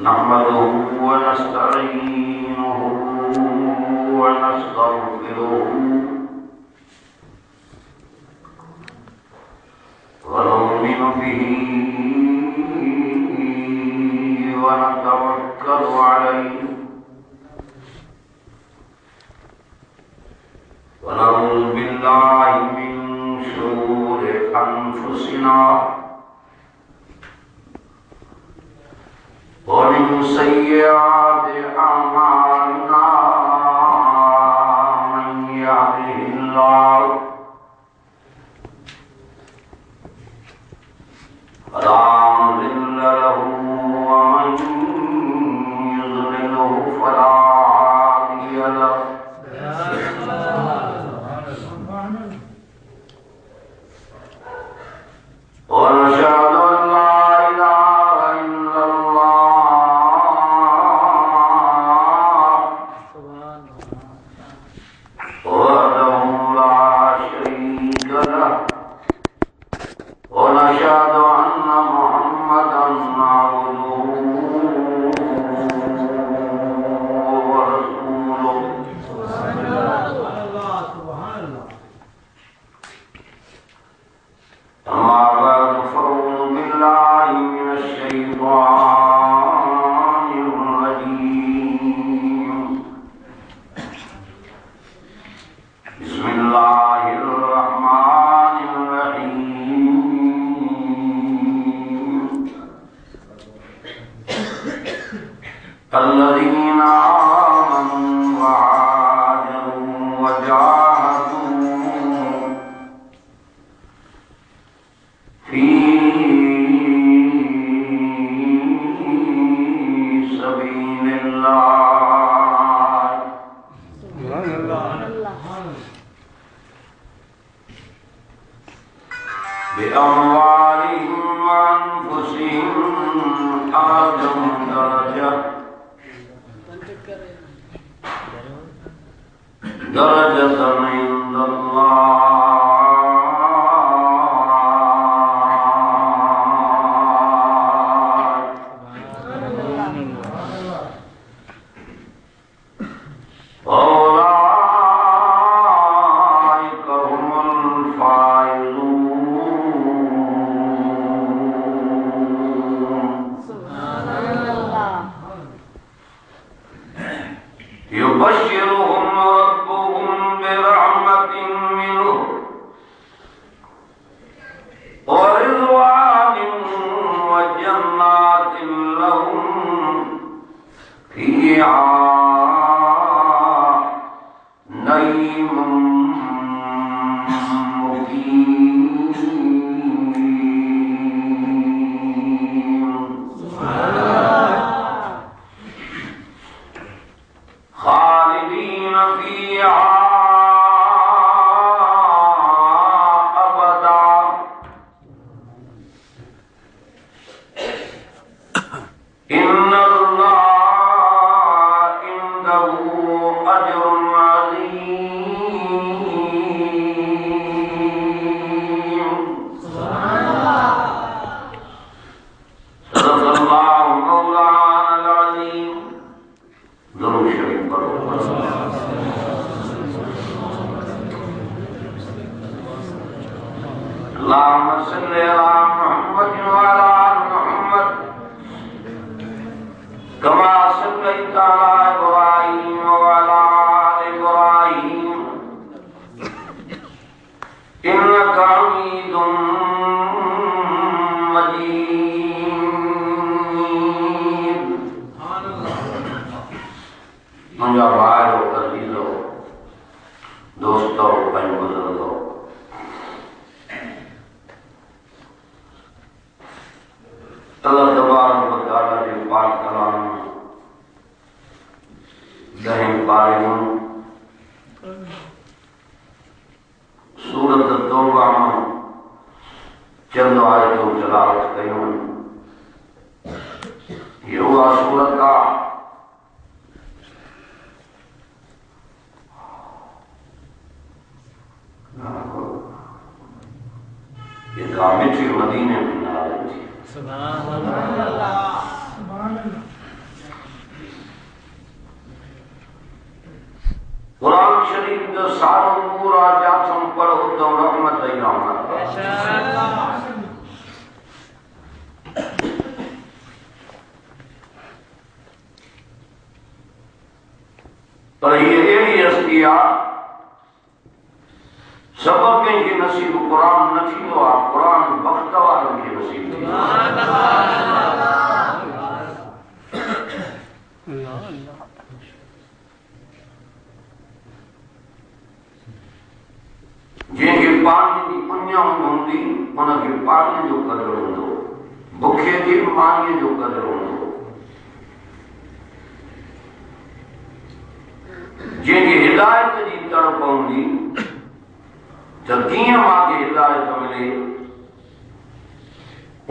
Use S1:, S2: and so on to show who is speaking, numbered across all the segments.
S1: नहमदुहु व नस्तईनुहु व नस्तगफिरुहु व नु'मिनु बिही व नतवक्कलु अलैहि व नऊज़ु बिल्लाहि मिन शुरूरि अनफुसिना ومن سيئات أعمالنا من يهده الله فلا مضل له ومن يضلله فلا هادي له ونشهد أن لا إله إلا ونشهد أن محمدا عبده ورسوله أما بعد فأعوذ بالله من الشيطان الرجيم بسم الله الرحمن الرحيم الذين آمنوا وهاجروا وجاهدوا في سبيل الله بأموالهم وأنفسهم أعظم درجة عند الله أولئك هم الفائزون يبشرهم ربهم برحمة منه ورضوان وجنات لهم فيها نعيم مقيم خالدين فيها أبدا إن الله عنده أجر عظيم صدق الله مولانا العظيم درود شریف پڑھو اللهم صل على محمد وعلى آل محمد كما صليت على إبراهيم وعلى آل إبراهيم إنك حميد مجيد मुझे भाई हो अजीज हो दोस्तों भाई बुजुर्ग हो अल्लाह तबारक व तआला के पाक कलाम दहिं पारे हूं सूरत तौबा में चंद आयतों तिलावत कयूं ये हुआ सूरत का मिठी मदीने में नाराज थी। सुभान अल्लाह। पर ये अहिड़ी हस्ती आहे सभु कंहिंखे नसीब क़ुरान न थींदो आहे, क़ुरान वक़्त वारनि खे नसीब थींदो आहे। जंहिंखे पाणीअ जी पुञ हूंदी उनखे पाणीअ जो क़दुरु हूंदो, बुखे खे पाणीअ जो क़दुरु हूंदो। जंहिंखे हिदायत जी तड़प हूंदी त कीअं मूंखे हिदायत मिले,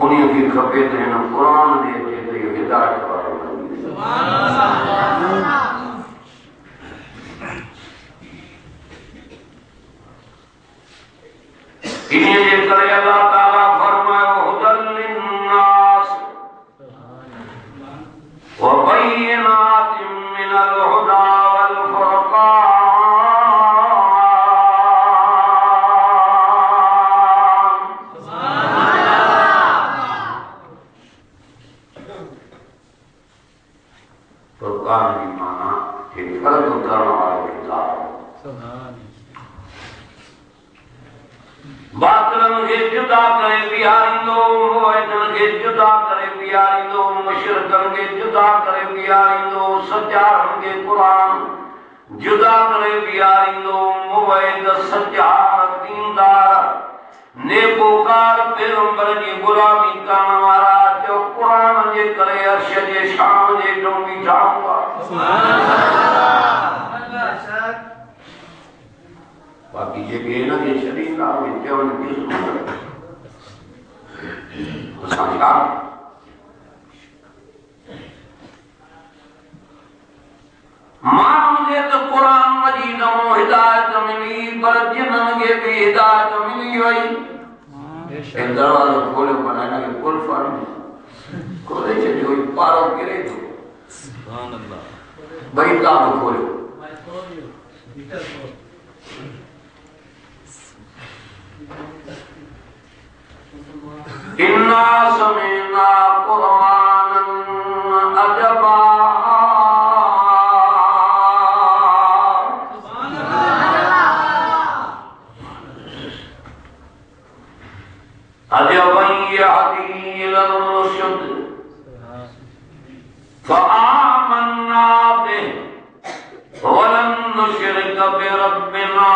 S1: उन्हीअ खे खपे त हिन क़ुरान जे अचे त इहो हिदायत वारो बणिजे। इन्हीअ जे करे अल्लाह ताला फरमायो हुदल लिन्नास व बय्यिनातिन मिनल हुदा वल फुरक़ान। फुरक़ान की माना एक फर्क करण वालो किताब। बातिलन खे जुदा करे बीहारींदो, मुवहिदन खे जुदा करे बीहारींदो, मुशरिकन खे जुदा करे बीहारींदो, सचारन खे क़ुरान जुदा करे बीहारींदो। मुवहिद सचा दीनदार नेकोकार पैगंबर जी गुलामी करण वारा जो क़ुरान जे करे अर्श जे शान जे डोंगी जाऊंगा। बाकी जेके हिनखे छॾींदा उहे चवनि असां छा माण्हुनि खे त क़ुरान मजीद मां हिदायत मिली, पर जिन्हनि खे बि हिदायत मिली वई दरवाज़ो खोलियो पर हिनखे कुल्फ खोले छॾियो, पारो किरे थो, ॿई ताब खोलियो। इन्ना समीना क़ुरआनन अजबा अजबन यहदी इलर रुश्द फआमन्ना बिहि वलन नुश्रिक बिरब्बिना।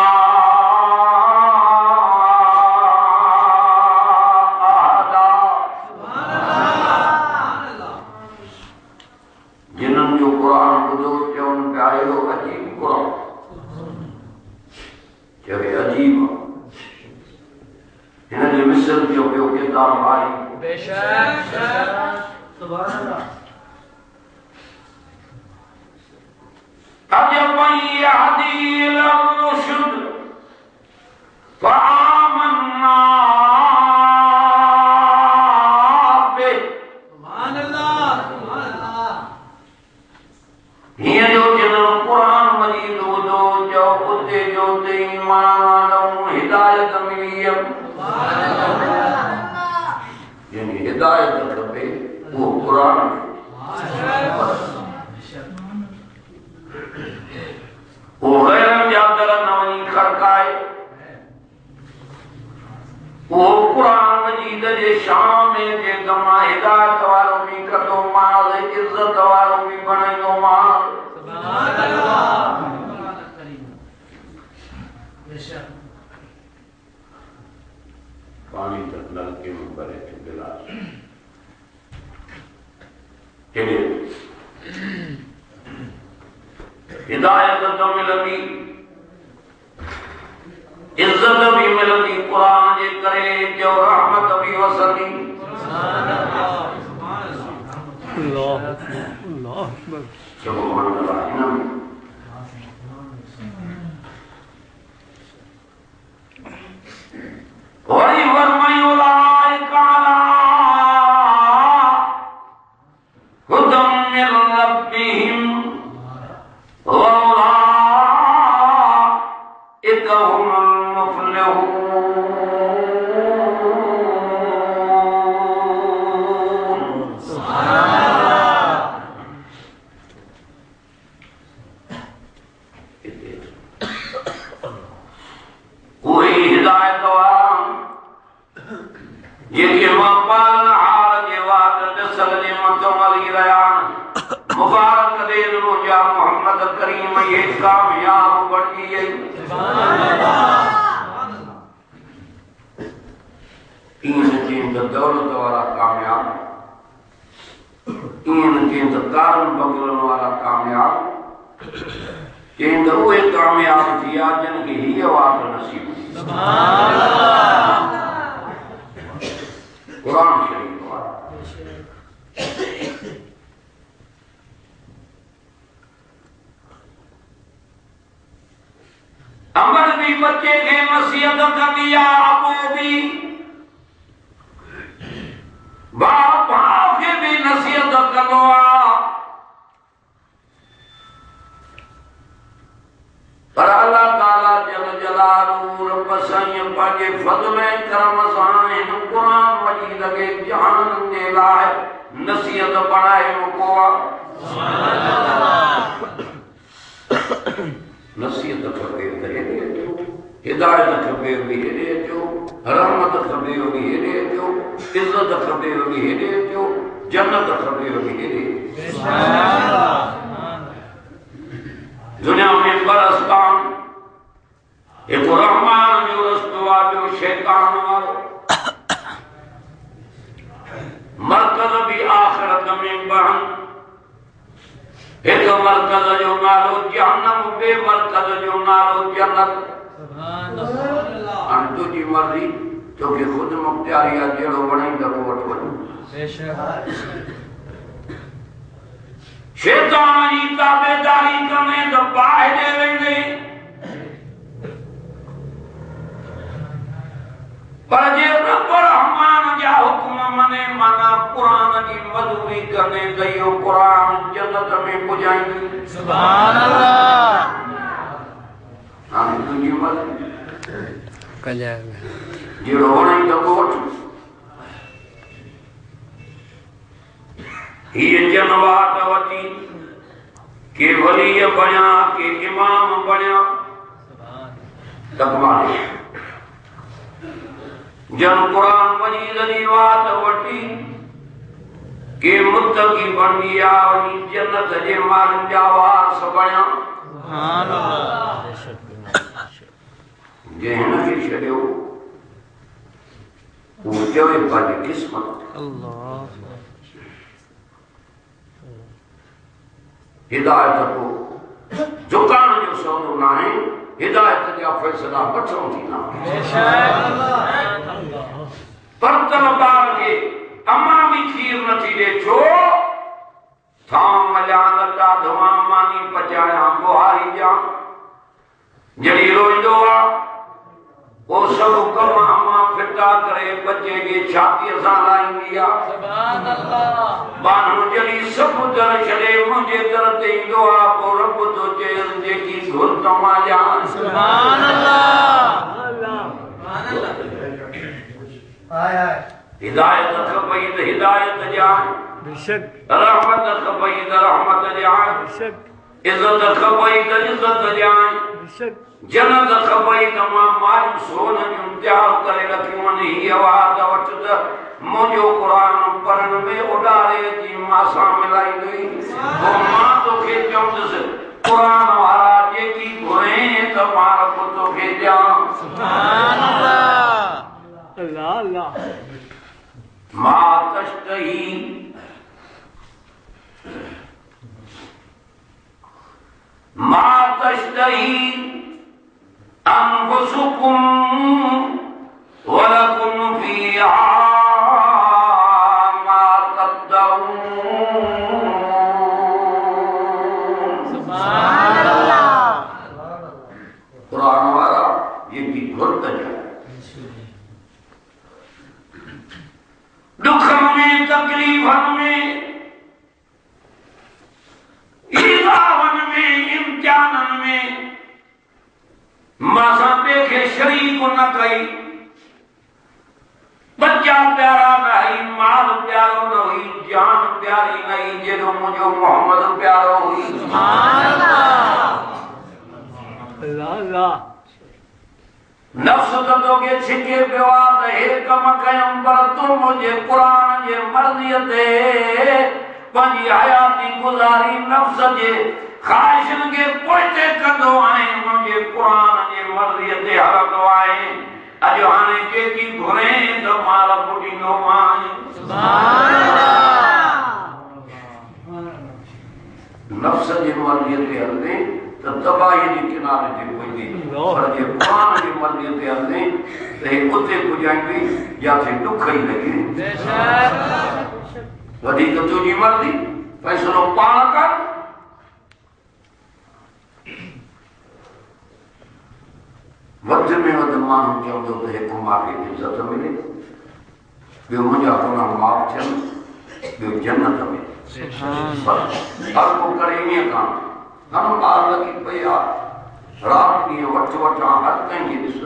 S1: पानी तक नलके में भरे थे गिलास हिदायत तो मिलंदी, इज्जत भी मिलंदी क़ुरान जे करे, जो रहमत भी वसंदी। अल्लाह अल्लाह सुभान अल्लाह। वरी फरमायो लाइका अला हुदम मिन रब्बिहिम व उलाइका हुमुल मुफ्लिहून। थी रयान मुबारक देन मुझा मोहम्मद करीम ये कामयाब बन गई इन चीन दौलत वाला कामयाब इन चीन कारण बंगलन वाला कामयाब चीन वो कामयाब थी जिनकी ही बात नसीब कुरान शरीफ अमर भी बच्चे के नसीहत कर दिया अबू भी बाप बाप के भी नसीहत करो पर अल्लाह ताला जल जलालू रब साईं पाके फज़ल करम सां इन कुरान मजीद के जहान दे लाए नसीहत बनाए को सुभान अल्लाह नसीहत खपे हिदायत खपे भी हेॾे अचो रहमत खपे भी हेॾे अचो इज़त खपे भी हेॾे अचो जन्नत खपे भी हेॾे दुनिया में बरस्तान एक रहमान जो रस्तो आहे ॿियो शैतान वारो मरकज़ भी आख़िरत में बहन एक मरकज़ जो नालो जहन्नम बे मरकज़ जो नालो जन्नत सुभान तुझी मर्ज़ी तोखे खुद मुख्तियारी आहे जहिड़ो वणे दफ़ो वठो बेशक शैतान जी ताबेदारी करने तो बाहर वेंदे पर जे रब रहमान जा हुक्म मने माना कुरान की मजदूरी करने दयो कुरान जन्नत में पुजाई सुभान अल्लाह हम तुझी मर्ज़ी कजा जहिड़ो वणे दफ़ो वठो ये जनवात वती के वली बणिया के इमाम बणिया तकवाले जन कुरान मजीद जी वात वठी के मुत्तकी बन गया वनी जन्नत जे मारन जा वारस बणिया सुभान अल्लाह जे हिन खे छॾियो वो चवे पंहिंजी किस्मत अल्लाह हिदायत को झुकाण जो सौदो ना है हिदायत जा फैसला वठो थी ना पर तलबार के अमा भी खीर न थी दे छो था मजा लटा धवा मानी पचाया बुहारी जा जड़ी रोईंदो आ वो सब कम अमा फिटा करे बच्चे के छाती सां लाईंदी आ सुभान अल्लाह बानो जड़ी सब दर छड़े मुझे दर ते ईंदो आ पो रब तो चेल जेकी घुर तमा जा सुभान अल्लाह सुभान अल्लाह हाय हाय हिदायत खपई त हिदायत जा बेशक रहमत खपई त रहमत जा बेशक इज्जत खपई त इज्जत जा बेशक जन्नत खपई त मां मायूं सोन जूं तयार करे रखियूं आहिनि हीअ आवाज़ वठ त मुंहिंजो क़ुरान पढ़ण में उॾारे जी मां सां मिलाईंदी पोइ मां तोखे चवंदुसि क़ुरान वारा जेकी घुरे त मां रब तोखे ॾियां सुभान अल्लाह अल्लाह अल्लाह मां तश्तही मां तश्तही أنفسكم ولكم فيها ما تدعون سبحان الله कुरान वाला ये की घुर कजा दुखन में तकलीफन में इज़ावन में इम्तिहानन में मासा देखे शरीक न कई बच्चा प्यारा नहीं माल प्यारो न हुई जान प्यारी नहीं जेरो मुझो मोहम्मद प्यारो हुई सुभान अल्लाह अल्लाह अल्लाह नफ्स तो के छिके पिवा त हे कम कयम पर तू मुझे कुरान जे मर्ज़ी ते पंहिंजी हयाती गुज़ारी नफ़्स जे ख़्वाहिशनि खे पोइते कंदो आहे मुंहिंजे क़ुरान जे मर्ज़ीअ ते हलंदो आहे अॼु हाणे जेकी घुरे त माल ॾींदो नफ़्स जी मर्ज़ीअ ते हलंदे त तबाही जे किनारे ते पहुंदी पर जे क़ुरान जी मर्ज़ीअ ते हलंदे त हे उते पुॼाईंदी जिथे ॾुख ई लॻे वधीक तुंहिंजी मर्ज़ी फ़ैसिलो पाण कर वधि में वधि माण्हू चवंदो त हिकु मूंखे इज़त मिले ॿियो मुंहिंजा गुनाह माफ़ थियनि ॿियो जन्नत मिले पर हर को करे ईअं कान हर ॿार लॻी पई आहे राति ॾींहुं वठां हर कंहिंखे ॾिस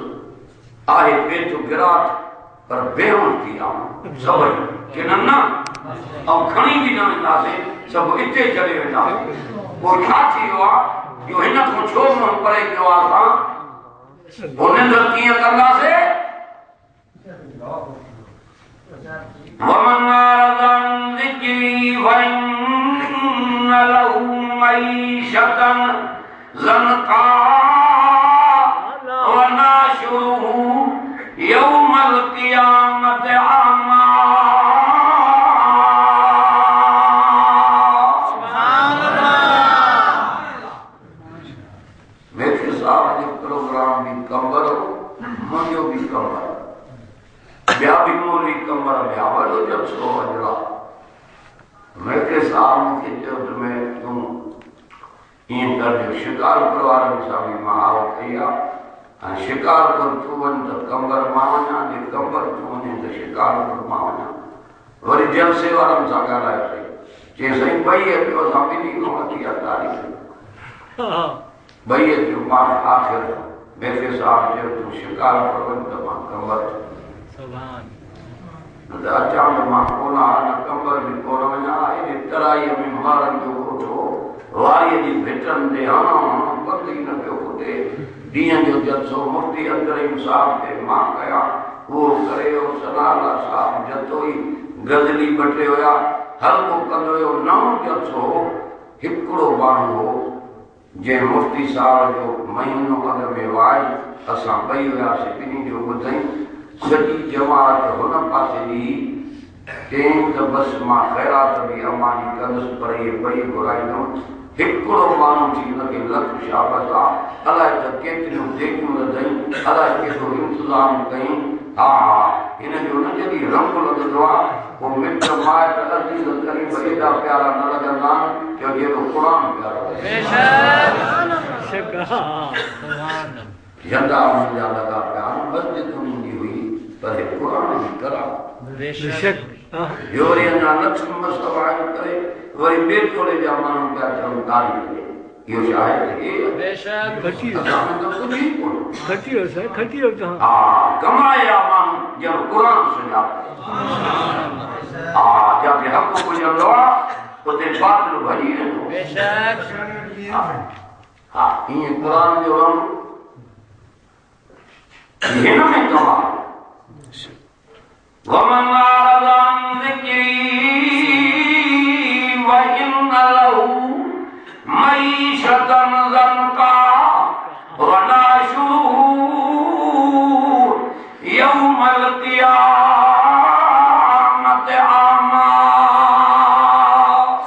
S1: आहे पेट गिराट पर बेहोश थी आहे सभई चवनि न ऐं खणी बि न वेंदासीं सभु हिते छॾे वेंदासीं पोइ छा थी वियो आहे जो हिन खां छो मुंहुं परे कयो आहे असां पोइ निंड कीअं कंदासीं ومن أعرض عن ذكري فإن له معيشة ضنكا ونحشره يوم القيامة أعمى سبحان الله मेरे साहब जो प्रोग्राम भी कमर मुझे भी कमर ब्याह भी मोली कमर ब्याह वालों जब सो अजरा मेरे साहब के जब में तुम इन कर जो शिकार परिवार में सभी महाव किया और शिकार कर तुवन तो कमर मावना जे कमर तुवन तो शिकार कर मावना वरी जल सेवा रम सागा लाए जे सही भाई है तो सामने नहीं को किया तारीख भाई जो मार आखिर मेरे साहब जो तू शिकार प्रबंध मा कमर सुभान नदा चांद मा कोना न कमर भी कोना वना ए तराई में मारन जो कोठो वारी जी भेटन दे हाना बंदी न पियो पुटे दिया जो जसो मुफ्ती अंदर इंसाफ ते मा कया वो करे ओ सलाला साहब जतोई गजली बटे होया हर को कंदो यो नौ जसो हिकड़ो बाणो जे मुफ्ती साहब जो महीनो अॻ में वाई असां ॿई वियासीं ॿिन्ही जो ॿुधई सॼी जमात हुन पासे ॾी चयईं त बसि मां ख़ैरात बि अमानी कंदुसि पर इहे ॿई घुराईंदुमि हिकिड़ो माण्हू थी हुनखे लख शाबत आहे अलाए त केतिरियूं देगियूं रधई अलाए केतिरो इंतज़ाम कयईं हा हिन जो न जॾहिं रंग लॻंदो आहे पोइ मिट माइट अज़ीज़ करीब एॾा प्यारा न लॻंदा आहिनि जो जेको क़ुरान प्यारो झंडा मुंहिंजा लॻा पिया मस्जिद मुंहिंजी हुई पर क़ुरान जी करा वरी अञा लक्ष्मी मसवाई करे वरी ॿिए थोरे जा माण्हू पिया चवनि तारीफ़ इहो छा आहे हा कमाया माण्हू ॼण क़ुरान सुञाणे हा जिते हक़ पुॼंदो आहे उते बातिल भॼी वेंदो हा ईअं क़ुरान जो रंग हिन में कमाल ومن أعرض عن ذكري فإن له معيشة ضنكا ونحشره يوم القيامة أعمى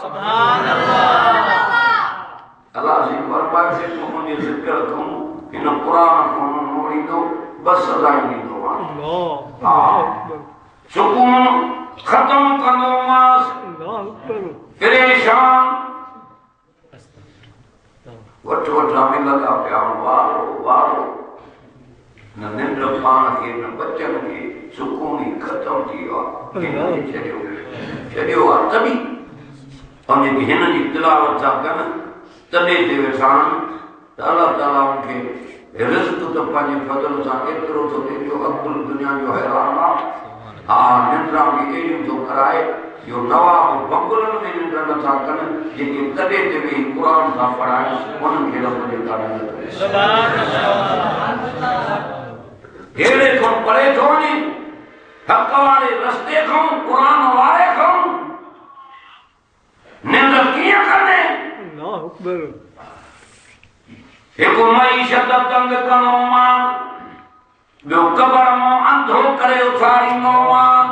S1: سبحان الله الله से फरमाए से तुम मुझे जिक्र तुम इन कुरान को मोड़ी दो बस सदा ही दो सुकून खत्म कंदो मास परेशान वठ हमें लगा पिया वारो वारो न निंड पाण खे न बचन खे सुकून ही खत्म थी वियो आहे छॾियो आहे तॾहिं ऐं जेके हिन जी तिलावत था कनि तॾहिं ते वेठा आहिनि त अलाह ताला उनखे रिज़्क़ तो पंहिंजे फज़ल सां एतिरो थो ॾे जो अब्दुल दुनिया जो हैरान आहे हा निंड्रा बि अहिड़ियूं थो कराए जो नवाब बंगुलनि में निंड नथा कनि जेके तॾहिं ते वेही क़ुरान था पढ़ाइनि उन्हनि खे रब जे काॾे न करे अहिड़े खां परे थो वञे हक़ वारे रस्ते खां क़ुरान वारे खां निंद किया करने
S2: अल्लाह अकबर
S1: एक मईशत तंग कनो मान जो कबर मो अंधो करे उछारी नो मान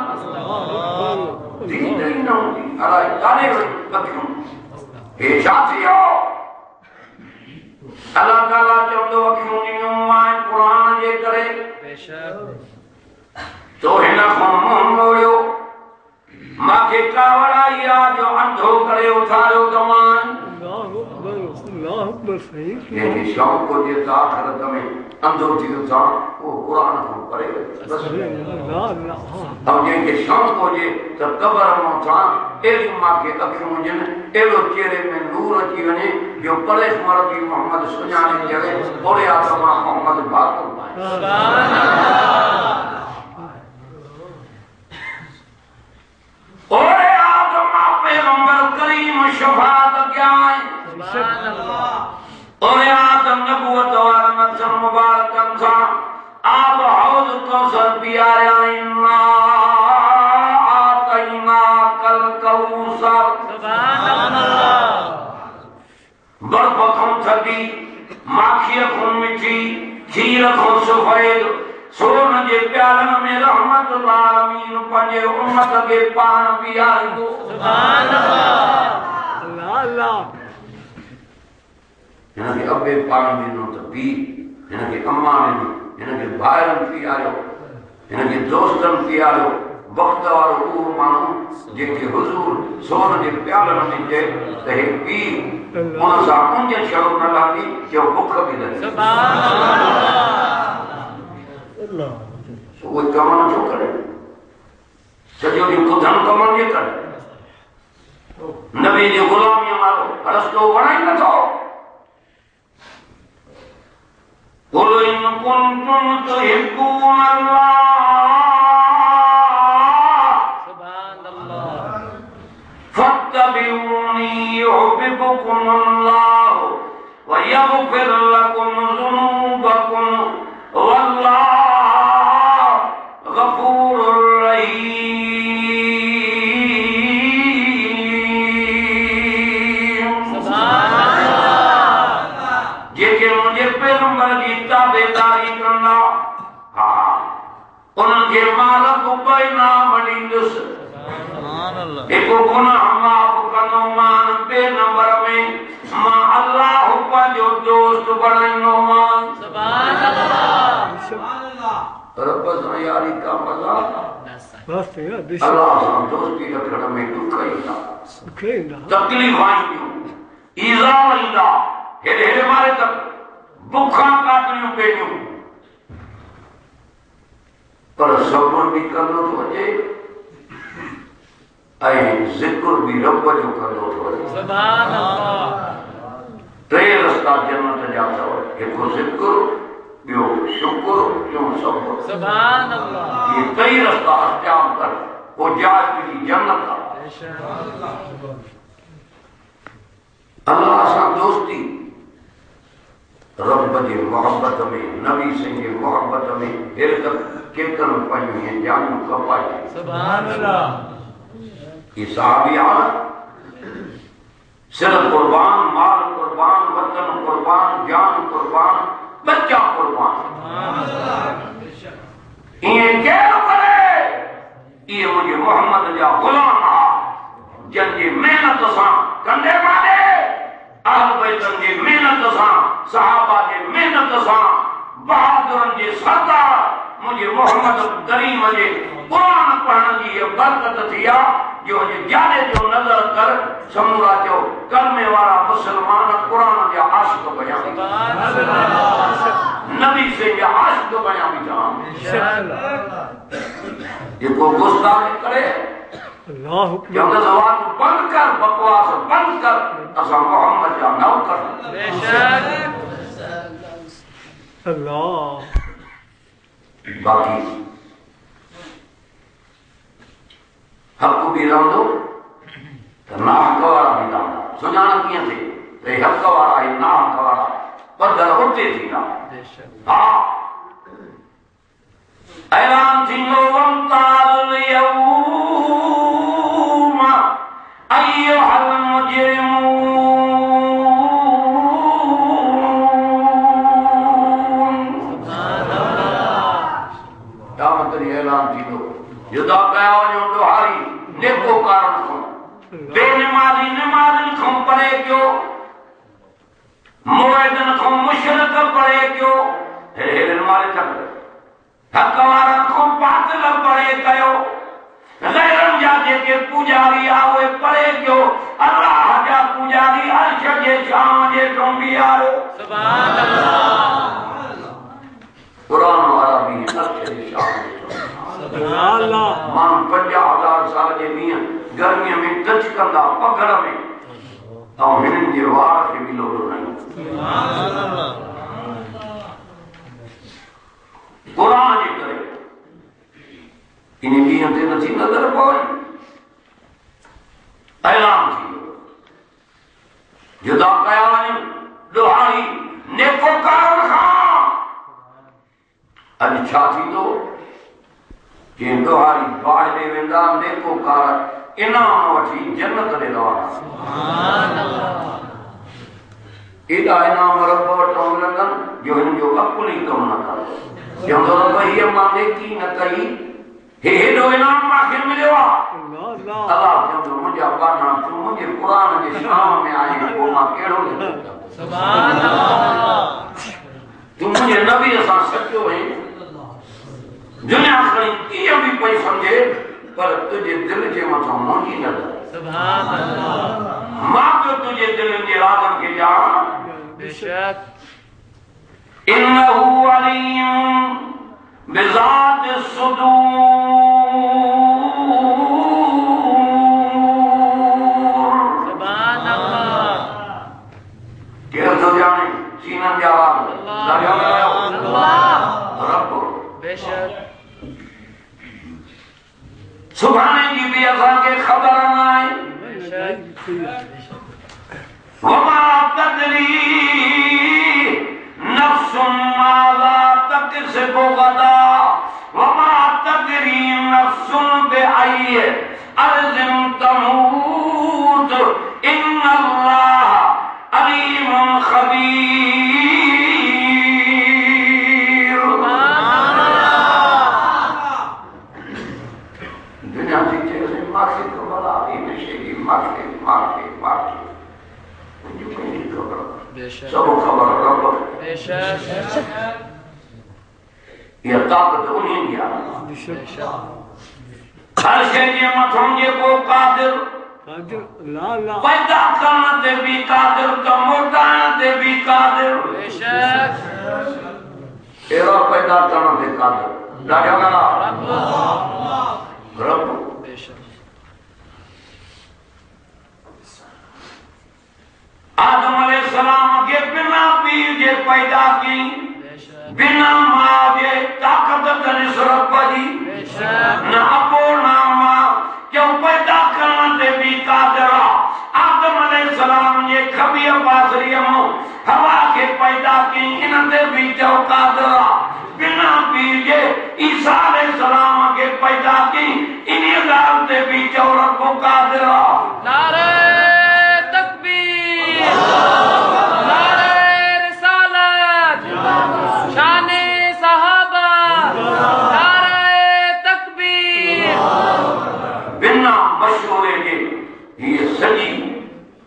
S1: दीन न होती अरे ताने कथूं हे साथियो अल्लाह ताला चवंदो अखियूं ॾिनियूं मां क़ुरान जे करे तो हिन खां मुंहुं मोड़ियो मांखे कावड़ आई आहे जो अंधो करे उथारियो तव्हां
S2: अल्लाह अकबर सही
S1: ये शौक़ को जे आखिरत में अंधो थी उथा वो कुरान खां परे बस और जंहिंखे शौक़ हुजे त कबर मां उथा अहिड़ियूं मांखे अखियूं हुजनि अहिड़ो चेहरे में नूर अची वञे जो परे मरबी मोहम्मद सुञाणे जॻह ओड़े आत्मा मोहम्मद बाक़ुर ओरे आत्मा पैगंबर करीम शफाअत क्या है ओरे आत्म नबूवत वाला मत्सर मुबारकन सा आप हौज कौसर पियारा इन्ना आतैना कल कौसर सुभान अल्लाह बर्फ खों थदी माखी खों मिठी खीर खों सफेद सोन जे प्यालन में रहमत आलमीन पंजे उम्मत के पान पियारो सुभान अल्लाह
S2: अल्लाह अल्लाह
S1: हिनखे अबे पानी ॾिनो त पी हिनखे अम्मा ॾिनी हिनखे भाइरनि पीआरियो हिनखे दोस्तनि पीआरियो वक़्त वारो उहो माण्हू जंहिंखे हुज़ूर सोन जे प्यालनि में चए त हे पी उन सां कुंज शर्म न लहंदी जो बुख बि लॻे सुभान अल्लाह उहे कम नथो करे सॼो ॾींहुं ॿुधण कमनि जे करे नबी जी ग़ुलामीअ वारो रस्तो वणे नथो قل إن كنتم تحبون الله سبحان الله فاتبعوني يحببكم الله ويغفر لكم ذنوبكم والله غفور رحيم سبحان الله जेके मुझे पैगंबर जी ताबेदारी करना हाँ उनके मालक कोई नाम ॾींदुस सुभान अल्लाह एको गुनाह माफ़ कंदो मान बे नंबर में मां अल्लाह पंहिंजो दोस्त बणाईंदो मान सुभान अल्लाह रब सां यारी का मज़ा
S2: बस यार
S1: अल्लाह सां दोस्ती रखण में दुख ईंदा तकलीफ़ ईंदियूं ईज़ा ईंदा हेरे हेरे मारे तक बुखा काटनियूं पवंदियूं पर सब्र भी करनो थो अचे ऐं ज़िक्र भी रब जो करनो थो अचे सुभान अल्लाह टे रस्ता जन्नत जा अथव हिकु ज़िक्र ॿियो शुक्र टियों सब्र सुभान अल्लाह ये टई रस्ता अख्तियार कर वो जाए तुंहिंजी जन्नत आहे अल्लाह सां दोस्ती रब जी मोहब्बत में नबी सिंह की मोहब्बत में हिरक कीर्तन पढ़ी है जानू कपाई सुभान अल्लाह ये साहबियान सिर कुर्बान माल कुर्बान वतन कुर्बान जान कुर्बान बच्चा कुर्बान सुभान अल्लाह ये केर करे ये मुझे मोहम्मद जा गुलाम आ जन जी मेहनत सां कंदे मारे अहल बैतन जी मेहनत सां सहाबा जी मेहनत सां बहादुरन जी सरदार मुझे मोहम्मद करीम जे कुरान पढ़ण जी ये बरकत थी आ जो जाने जो नजर कर समूरा जो कलमे वाला मुसलमान कुरान जा आशिक बया नबी से जा आशिक बया जेको गुस्ताख करे
S2: अल्लाह
S1: जब ज़वात बंद कर बकवास बंद कर असा मोहम्मद जा नौकर बेशक
S2: अल्लाह
S1: बाकी हक भी रहंदो त नाहक वारा भी रहंदा सुञाण कीअं थिए त हक वारा ऐं नाहक वारा पधर उते थींदा हा ऐलान थींदो वमताज़ुल यौम अय्युहल क्यों हेरन मारे तक हक वारन को बातिल पढ़े कयो गैरन जा जेके पुजारी आवे पढ़े क्यों अल्लाह जा पुजारी अर्श जे शाम जे टोंबी आयो सुभान अल्लाह कुरान वाला भी अर्श जे शाम सुभान अल्लाह मान 50,000 साल जे मियां गर्मी में टच कंदा पगड़ में तो हिनन जे वार के भी लोड़ो नहीं सुभान अल्लाह कुरान जे करे इन मियां ते नथी नजर पवे ऐलान थी जुदा कया वञ ॾोहारी नेकोकार खां अॼु छा थींदो जे ॾोहारी ॿाहिरि वेंदा नेकोकार इनाम वठी जन्नत ॾे रवाना सुभान अल्लाह एॾा इनाम रब वटि मिलंदनि जो हिन जो अकुल ई कमु न कंदो चवंदो रब हीअ मां नेकी न कई हेॾो इनाम मूंखे मिलियो आहे अल्लाह चवंदो मुंहिंजा बाना तूं मुंहिंजे क़ुरान जे शाम में आहीं पोइ मां कहिड़ो सुभान अल्लाह तूं मुंहिंजे नबीअ सां सचो आहीं दुनिया खणी कीअं बि पई सम्झे पर तुझे दिल जे मथां मुंहिंजी नज़र सुभान अल्लाह मां तो तुझे दिल जे राज़न खे ॼाण बेशक इन्नहु अलीम बिज़ात सुदूर सुभान अल्लाह केर तो जाने सीनन जा राज़ अल्लाह रब बेशक सुभाने की भी असांखे ख़बर न आहे वमा तदरी नफ्सुन माज़ा तकसिबु गदा वमा तदरी नफ्सुन बिअय्यि अर्ज़िन तमूत इन्नल्लाह अलीमुन खबीर दुनिया की चीजें माखे को बला इनसे की माखे मुझे कोई खबर सब खबर रब बेशक ये ताकत उन्हीं की है हर शय जे मथों जे को कादिर पैदा करने ते भी कादिर तो मोटाने ते भी कादिर बेशक एरा पैदा करने ते कादिर दादा रब बेशक आदम अलैहिस्सलाम के बिना पीर जे पैदा की बिना मां जे ताकत तने सरब जी न अपो न मां क्यों पैदा करने ते भी कादिर आदम अलैहिस्सलाम जे खबीर बासरिया हवा के पैदा की इन ते भी जो कादिर बिना पीर जे ईसा अलैहिस्सलाम के पैदा की इन गाल ते भी जो रब कादिर नारे तकबीर नारे रिसालत शाने सहाबा नारे तकबीर बिना मशवरे के ये सजी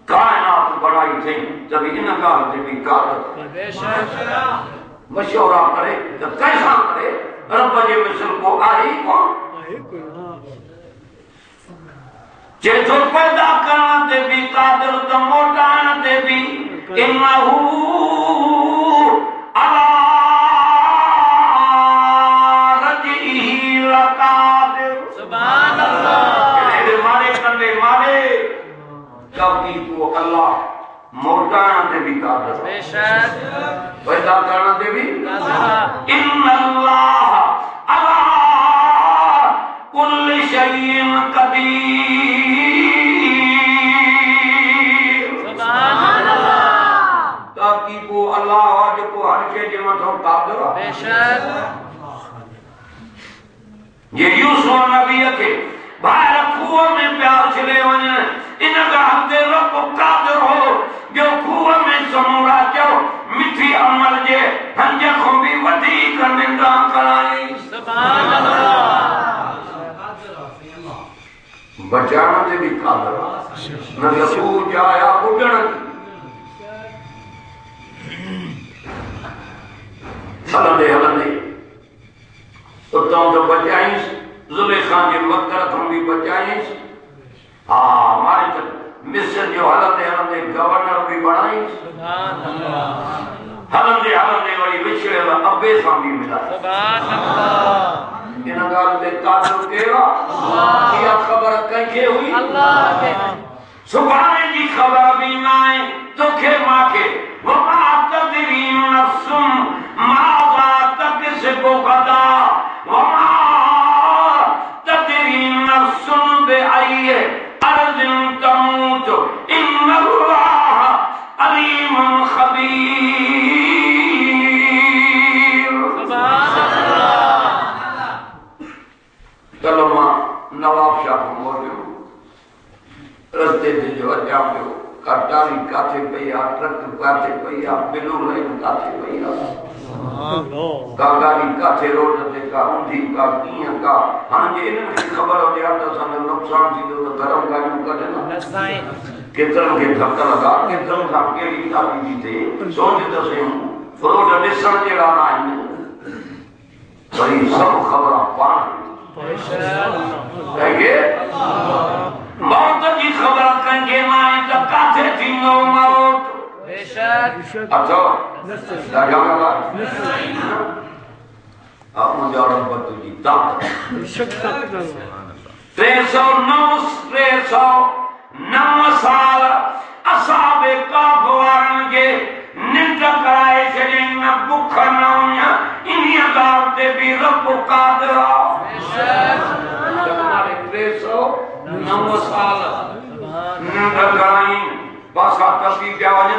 S1: कायनात बनाई थी जब इन गाल ते भी कादिर मशवरा करे तो कैसा करे रब जे मिसल को आई कौन जेतो पैदा करना ते भी कादिर तो मोटाना ते भी इन्नहु अला रजिही लकादिर सुभान अल्लाह तेरे मारे कंदे मारे कभी तो अल्लाह मोटाना ते भी कादिर बेशक पैदा करना ते भी कादिर इन्नल्लाह अला कुल्लि शैइन कदीर सुभान अल्लाह ताकि वो अल्लाह जो को हर शय जे मथों कादिर बेशक ये यूसुफ नबी के बाहर खूह में प्यार चले वने इन गाल ते रब कादिर हो जो खूह में समूरा जो मिठी अमल जे हंज को भी वधी निंदा कराई सुभान अल्लाह बचाने ते भी कादिर न लकू जाया उडण खां जे वक़्त तुम भी बचाई हाँ हमारे तक मिस्र जो हलंदे हलंदे गवर्नर भी बनाई
S3: सुभान अल्लाह
S1: हलंदे हलंदे वरी विछड़े अब्बे सां भी मिला
S3: सुभान अल्लाह
S1: इन गाल ते कादर केवा इहा ख़बर कंहिंखे हुई
S3: अल्लाह के
S1: सुभाणे जी ख़बर बि न आहे तोखे मांखे वमा तदरी नफ्सुम माज़ा तकसिबु गदा वमा तदरी नफ्सुम बिअय्यि अर्ज़िन तमूत इन्नल्लाह अलीमुन खबीर
S3: सुभान अल्लाह
S1: कलमा नवाब शाह मोटियो रस्ते ते जो अचा पियो कटारी काथे पई आहे ट्रक काथे पई आहे ब्लू लाइन काथे पई आहे का गाड़ी काथे रोड ते का ऊंधी का कीअं का हाणे जे इन्हनि खे ख़बर हुजे हा त असांजो नुक़सानु थींदो त गरम गाॾियूं कढनि केतिरनि खे धक लॻा केतिरनि खां कहिड़ी ॻाल्हि थी थिए सोच त सयूं रोड ॾिसण जहिड़ा न आहिनि वरी सभु ख़बरां पाण कंहिंखे मौत जी ख़बर कंहिंखे न आहे त काथे थींदो मौत
S3: बेशक
S1: अचो ॾाढा आप मुझे रब तुझी ताकत 309 साल असाबे काफ वारन के निंड कराए छॾियईं न बुख न हुया इन्हीअ ॻाल्हि ते बि रब कादिर आहे 309 साल निंड कराई पासा तपी पिया वञनि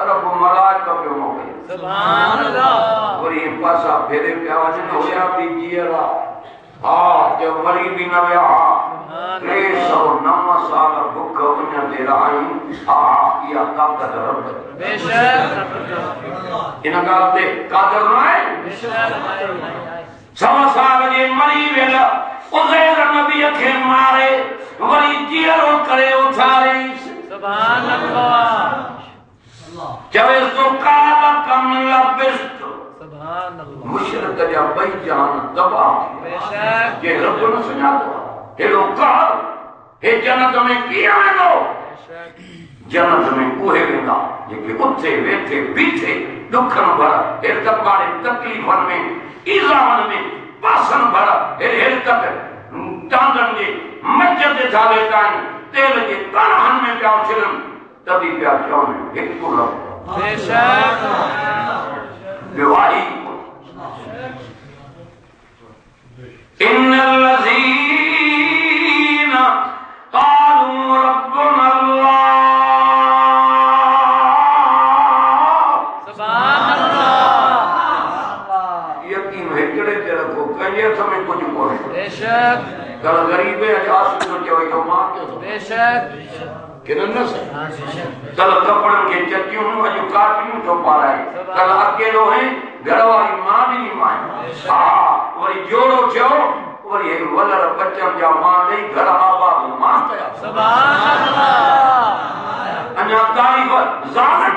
S1: रब मलाइका पियो मोकिले
S3: सुभान अल्लाह
S1: वरी पासा फेरे पिया वञनि हुया बि जीअरा हा जो मरी बि न विया 309 साल बुख उन ते रहाई हा इहा ताक़त रब
S3: बेशक
S1: इन ॻाल्हि ते कादर न आहे सवा साल जे मरी वियल उज़ैर नबीअ खे मारे वरी जीअरो करे उथारियईंसि
S3: सुभान अल्लाह
S1: चवे तो काल कम लबिस्त
S3: सुभान अल्लाह
S1: मुशरक जा बई जान तबाह
S3: बेशक
S1: जे रब न सुञातो हेड़ो काल हे जन्नत में कीअं वेंदो जन्नत में उहे वेंदा जेके उथे वेठे बीठे दुखन भर हे तबाड़े तकलीफ़न में ईज़ान में पासन भर हे तक टांगन जे मज ते था वेठा आहिनि तेल जे कणहनि में पिया उछलनि तभी प्या चवनि हिकु रब
S3: बेशक
S1: विवाही इन्नल्लज़ीन क़ालू रब्बुना अल्लाह
S3: सुभान अल्लाह
S1: यकीन हिकिड़े ते रखो कंहिंजे हथ में कुझु कोन्हे
S3: बेशक
S1: कल ग़रीब अजास जो चवे तो मां कयो
S3: बेशक
S1: किन न कल कपड़न के चटियूं अॼु काटियूं थो पाराए कल अकेलो है घर वारी मां भी मां हा वरी जोड़ो थियो वरी वलर बच्चन जा मां नहीं घर आबाद मां कया
S3: सुभान अल्लाह
S1: अञा तारीफ़ ज़ालिम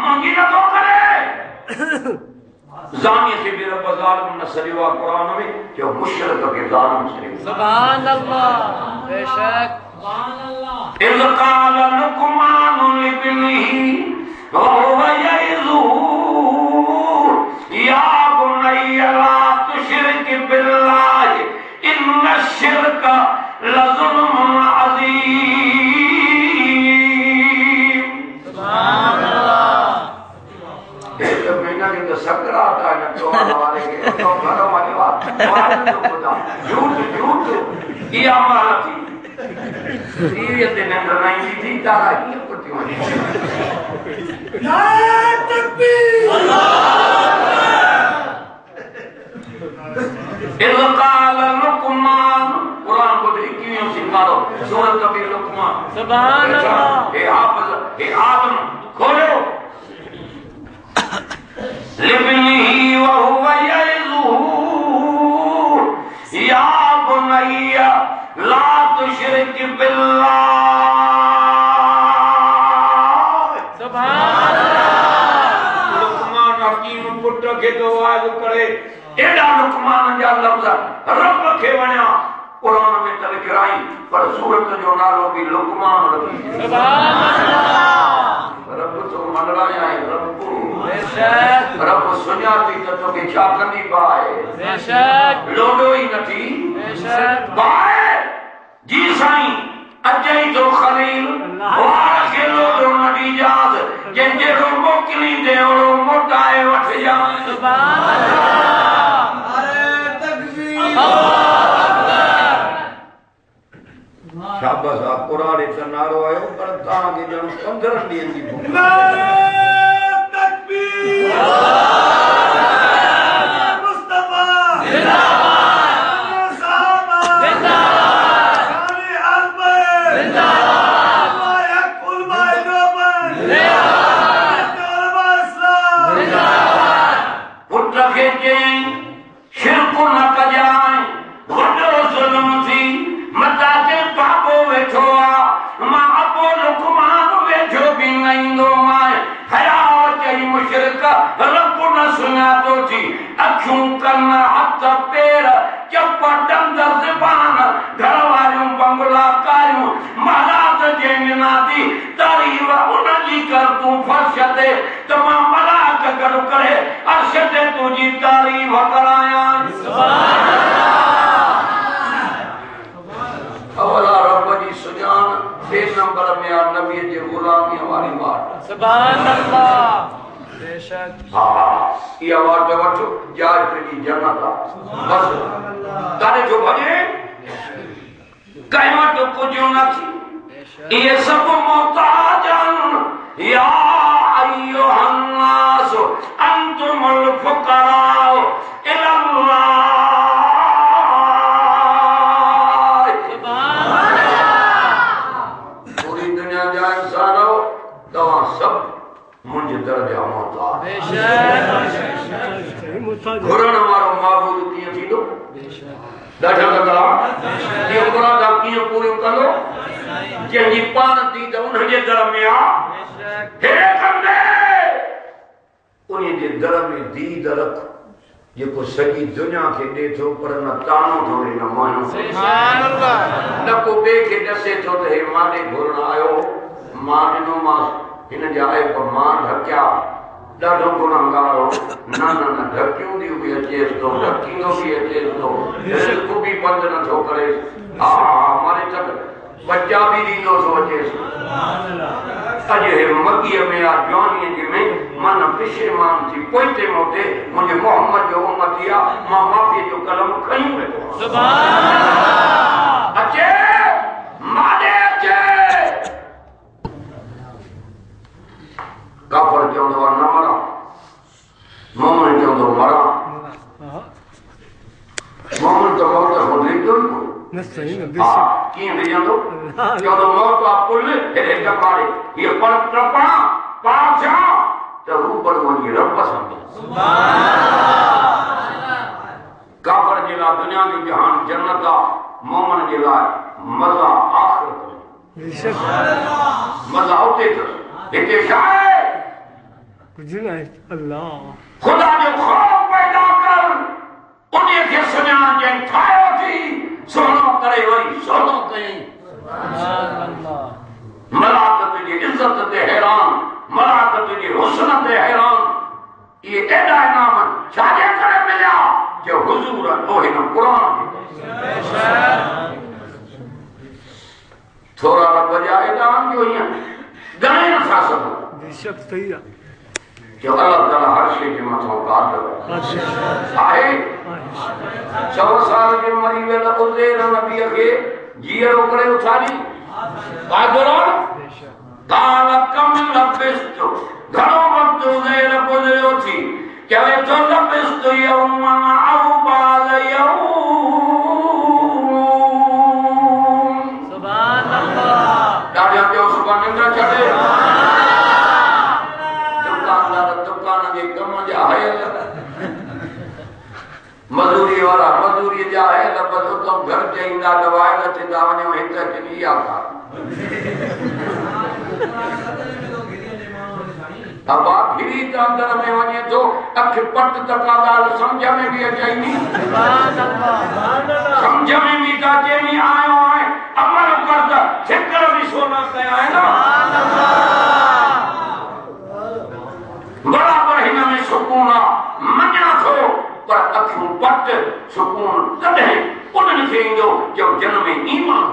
S1: मंगी न तो करे ज़ानी से भी रब ज़ालिम न सरिवा कुरान में जो मुशरिक के ज़ालिम सरिवा
S3: सुभान अल्लाह बेशक सुभान अल्लाह
S1: इज़ क़ाल लुक़मान लिब्निही वहुव यइज़ुहु या बुनय्य ला तुशरिक बिल्लाहि इन्न शिरक लज़ुल्मुन अज़ीम
S3: सुभान अल्लाह
S1: एक महीना के तो सकरात है न तो वाले के तो घर वाले वाले तो खुदा झूठ झूठ ये हमारा थी ये ते नंबर नहीं थी तारा ही कुछ नहीं नारे तकबीर इज़ क़ाल लुक़मान कुरान को देखियो सिखाओ सूरत कबीर लुक़मान
S3: सुभान अल्लाह
S1: हे हाफिज हे आदम खोलो लिब्निही वहुव यइज़ुहु या बुनय्य ला तुशरिक बिल्लाह
S3: सुभान अल्लाह
S1: लुक़मान हकीम पुट के दुआ करे एडा लुक़मान जा लफ्ज़ रब के वणिया कुरान में तल कराई पर सूरत जो नालो भी लुकमान रखी रब तो मन रहा है रब सुनियाती तो के छा कंदी बाए लोडो ही नथी बाए जी साईं अजई तो खलील वार के लोडो नदी जात जंजे रो मोकली दे और मोटाए वठ जा सुभान अल्लाह अरे तकबीर शाबाश आ कुरान इच नारो आयो पर ता के जन 15 दिन दी नारे तकबीर मुस्तफा जिंदाबाद साहबा जिंदाबाद अली अकबर जिंदाबाद माया कुल मायदोबन जिंदाबाद जिंदाबाद पुत्र के चई शिरक न कजाए वडो जुल्म थी मता के पापो वेठो आ मां अपो लुकमान वेठो भी नईंदो माए हया चई मुशरिक रब न सुना तो थी अखियूं कन हथ पैर चप डंद ज़बान घर वारियूं बंगला कारियूं महाराज जे निनादी तारीफ़ उनजी कर तूं फर्श ते त मां मलाक गॾु करे अर्श ते तुंहिंजी तारीफ़ करायां सुभान अल्लाह अवला रब जी सुजान 6 नंबर में आ नबी जे गुलामी वाली बात सुभान अल्लाह बेशक हां ये बात वठो जाज तेरी जन्नत बस तारे जो भजे क़यामत कुछ न थी ये सब मोहताजन या अय्युहन नास अंतुमुल फुकरा इलल्लाह मुझे दर्जा मोहताज घुरण वारो माबूद कीअं थींदो ॾाढा कंदा इहो मुराद कीअं पूरियूं कंदो जंहिंजी पान थी त उनजे दर में आ हे कंदे उन जे दर में दीद रख जेको सॼी दुनिया खे ॾे थो पर न तानो थोरे न मानो सुभान अल्लाह न को ॿिए खे ॾसे थो त हे माने घुरण आयो मां ॾिनोमांसि हिन जाए पर मां ढकिया ॾाढो गुनाहगार हो न ढकियूं दी भी अचेस तो ढकींदो भी अचेस तो रिज़्क़ भी बंद न थो करे हा हमारे तक बच्चा भी दींदो सो अचेस अॼु हे मगीअ में आ जवानीअ जे में मन पिशेमान थी पोइते मोटे मुंहिंजे मोहम्मद जो उम्मती आ मां माफ़ी जो कलम खयूं वेठो सुभान अल्लाह अचे माने अचे काफर चवंदो आहे न मरा मोमिन चवंदो मरा मोमिन तो मौत हो ॾींदो
S2: न सही न
S1: हा कीअं ॾींदो चवंदो मौत आहे पुल हेॾे टपाड़े हीअ पर टपा पाछा त रूबरू वञी रब संग काफर जे लाइ दुनिया जो जहान जन्नत आहे मोमिन जे लाइ मज़ा आख़िरत मज़ा उते अथसि हिते छा आहे
S2: अल्लाह
S1: खुदा जो खौफ पैदा कर उन्हें के सुञाण जंहिं ठाहियो थी सोनो करे वरी सोनो कयईं सुभान अल्लाह मलाकत जी इज्जत ते हैरान मलाकत जी हुस्न ते हैरान ये एॾा इनाम छाजे करे मिलिया जो हुजूर तो हिन कुरान थोड़ा रब जा इनाम जो हीअं घणे नथा सघूं
S2: बेशक सही आहे
S1: जो अल्लाह ताला हर शे के मथो कादर आहे 100 साल के मरी वेल उज़ैर नबी के जीरो करे उछाली कादर काल कम लबिस्तु घणो वक्त उज़ैर गुज़रियो थी कहे तो लबिस्तु यौमन औ बाल यौम सुभान अल्लाह ॾाढा जो सुभान अल्लाह छॾे मजदूरी वाला मजदूरी जा है लबद तो घर चईंदा दवाई न थींदा वञो हिक चली आ हवा फिरी त अंदर में वञे थो अख पट त का ॻाल्हि सम्झ में बि अचे नी सम्झ में बि त अचे नी आयो आहे अमल कर त फिक्र बि छो न कया आहे न बराबर हिन में सुकून आहे मञा थो पर अखियूं पट सुकून कॾहिं उन्हनि खे ईंदो जो जन में ईमान